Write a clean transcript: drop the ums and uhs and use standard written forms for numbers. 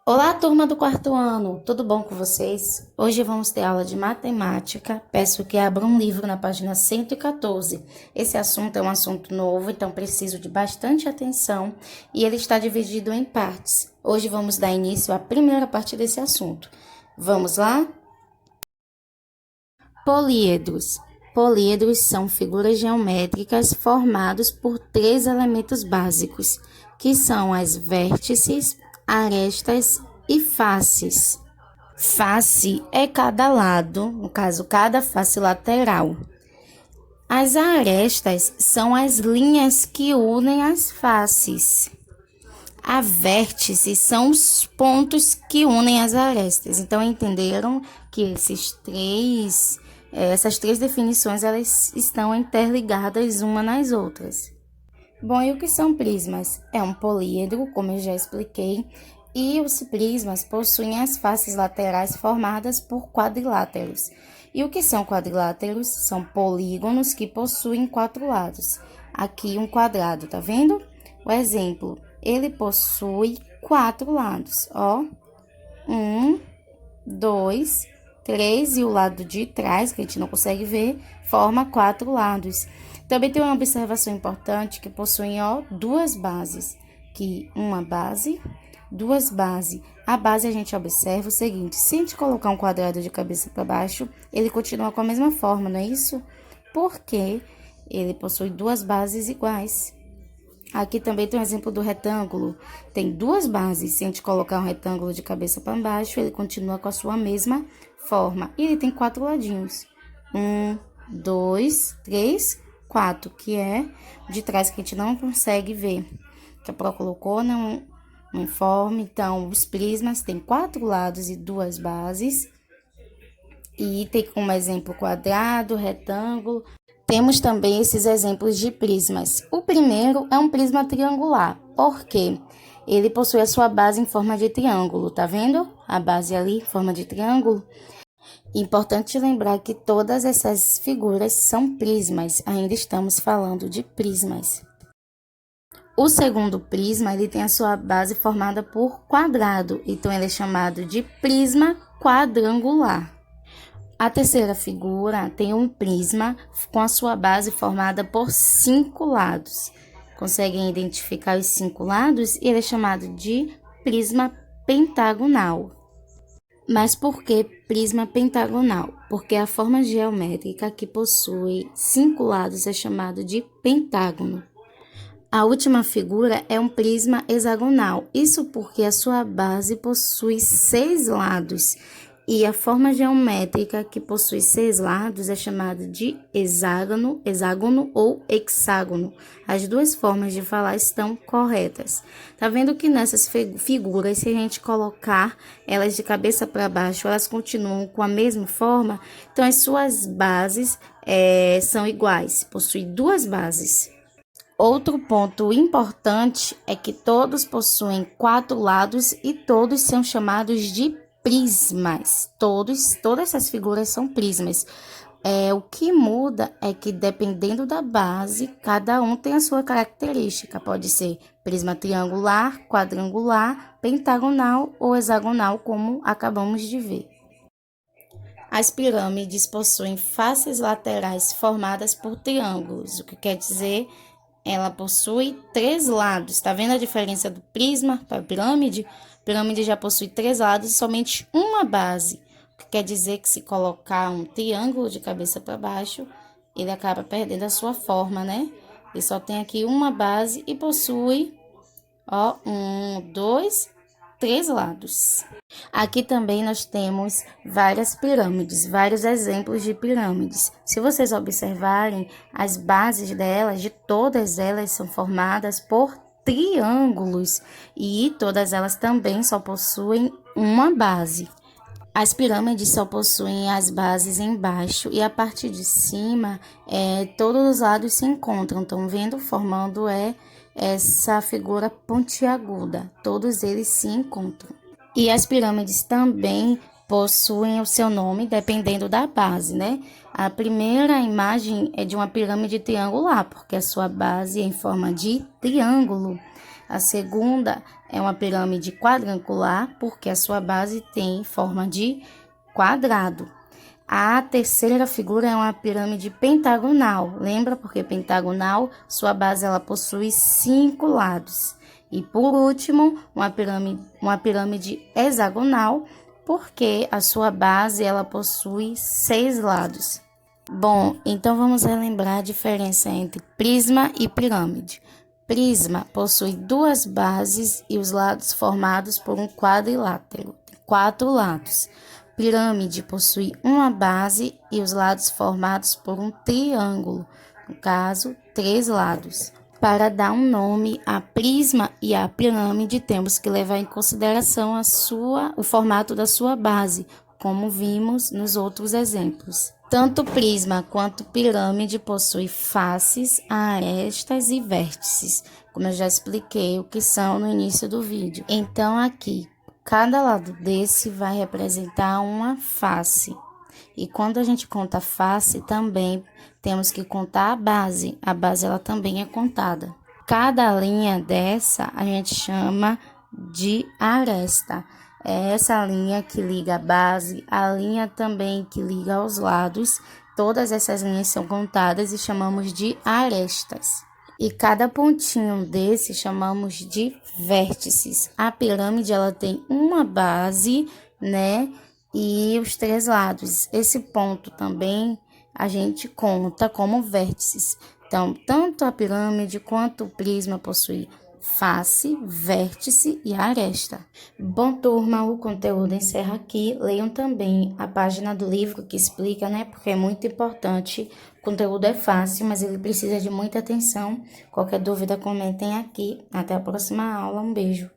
Olá, turma do quarto ano, tudo bom com vocês? Hoje vamos ter aula de matemática. Peço que abram um livro na página 114. Esse assunto é um assunto novo, então preciso de bastante atenção e ele está dividido em partes. Hoje vamos dar início à primeira parte desse assunto. Vamos lá? Políedros. Políedros são figuras geométricas formadas por três elementos básicos, que são as vértices, arestas e faces. Face é cada lado, no caso, cada face lateral. As arestas são as linhas que unem as faces. A vértice são os pontos que unem as arestas. Então, entenderam que essas três definições elas estão interligadas uma nas outras. Bom, e o que são prismas? É um políedro, como eu já expliquei, e os prismas possuem as faces laterais formadas por quadriláteros. E o que são quadriláteros? São polígonos que possuem quatro lados. Aqui um quadrado, tá vendo? O exemplo, ele possui quatro lados, ó. 1, 2, 3 e o lado de trás, que a gente não consegue ver, forma quatro lados. Também tem uma observação importante que possuem, ó, duas bases, que uma base, duas bases. A base a gente observa o seguinte, se a gente colocar um quadrado de cabeça para baixo, ele continua com a mesma forma, não é isso? Porque ele possui duas bases iguais. Aqui também tem um exemplo do retângulo. Tem duas bases. Se a gente colocar um retângulo de cabeça para baixo, ele continua com a sua mesma forma. E ele tem quatro ladinhos. 1, 2, 3, 4, que é de trás que a gente não consegue ver. Que a Pro colocou no informe. Então, os prismas têm quatro lados e duas bases. E tem como exemplo quadrado, retângulo. Temos também esses exemplos de prismas. O primeiro é um prisma triangular, porque ele possui a sua base em forma de triângulo, tá vendo? A base ali em forma de triângulo. Importante lembrar que todas essas figuras são prismas, ainda estamos falando de prismas. O segundo prisma, ele tem a sua base formada por quadrado, então ele é chamado de prisma quadrangular. A terceira figura tem um prisma com a sua base formada por cinco lados. Conseguem identificar os cinco lados? Ele é chamado de prisma pentagonal. Mas por que prisma pentagonal? Porque a forma geométrica que possui cinco lados é chamado de pentágono. A última figura é um prisma hexagonal. Isso porque a sua base possui seis lados. E a forma geométrica que possui seis lados é chamada de hexágono ou hexágono. As duas formas de falar estão corretas. Tá vendo que nessas figuras, se a gente colocar elas de cabeça para baixo, elas continuam com a mesma forma? Então, as suas bases são iguais, possuem duas bases. Outro ponto importante é que todos possuem quatro lados e todos são chamados de prismas. Todas essas figuras são prismas. O que muda é que, dependendo da base, cada um tem a sua característica. Pode ser prisma triangular, quadrangular, pentagonal ou hexagonal, como acabamos de ver. As pirâmides possuem faces laterais formadas por triângulos, o que quer dizer ela possui três lados. Tá vendo a diferença do prisma para a pirâmide? A pirâmide já possui três lados e somente uma base. O que quer dizer que se colocar um triângulo de cabeça para baixo, ele acaba perdendo a sua forma, né? Ele só tem aqui uma base e possui, ó, três lados. Aqui também nós temos várias pirâmides, vários exemplos de pirâmides. Se vocês observarem, as bases delas, de todas elas, são formadas por triângulos e todas elas também só possuem uma base. As pirâmides só possuem as bases embaixo e a parte de cima, todos os lados se encontram, estão vendo? Formando essa figura pontiaguda, todos eles se encontram. E as pirâmides também possuem o seu nome dependendo da base, né? A primeira imagem é de uma pirâmide triangular, porque a sua base é em forma de triângulo. A segunda é uma pirâmide quadrangular, porque a sua base tem forma de quadrado. A terceira figura é uma pirâmide pentagonal. Lembra? Porque pentagonal, sua base ela possui 5 lados. E por último, uma pirâmide hexagonal, porque a sua base ela possui 6 lados. Bom, então vamos relembrar a diferença entre prisma e pirâmide. Prisma possui 2 bases e os lados formados por um quadrilátero, 4 lados. Pirâmide possui uma base e os lados formados por um triângulo, no caso, 3 lados. Para dar um nome a prisma e a pirâmide, temos que levar em consideração o formato da sua base, como vimos nos outros exemplos. Tanto prisma quanto pirâmide possuem faces, arestas e vértices, como eu já expliquei o que são no início do vídeo. Então, aqui, cada lado desse vai representar uma face. E quando a gente conta a face, também temos que contar a base. A base ela também é contada. Cada linha dessa a gente chama de aresta. É essa linha que liga a base, a linha também que liga aos lados. Todas essas linhas são contadas e chamamos de arestas. E cada pontinho desse chamamos de vértices. A pirâmide ela tem uma base, né? E os 3 lados. Esse ponto também a gente conta como vértices. Então, tanto a pirâmide quanto o prisma possuem face, vértice e aresta. Bom, turma, o conteúdo encerra aqui. Leiam também a página do livro que explica, né? Porque é muito importante. O conteúdo é fácil, mas ele precisa de muita atenção. Qualquer dúvida, comentem aqui. Até a próxima aula. Um beijo.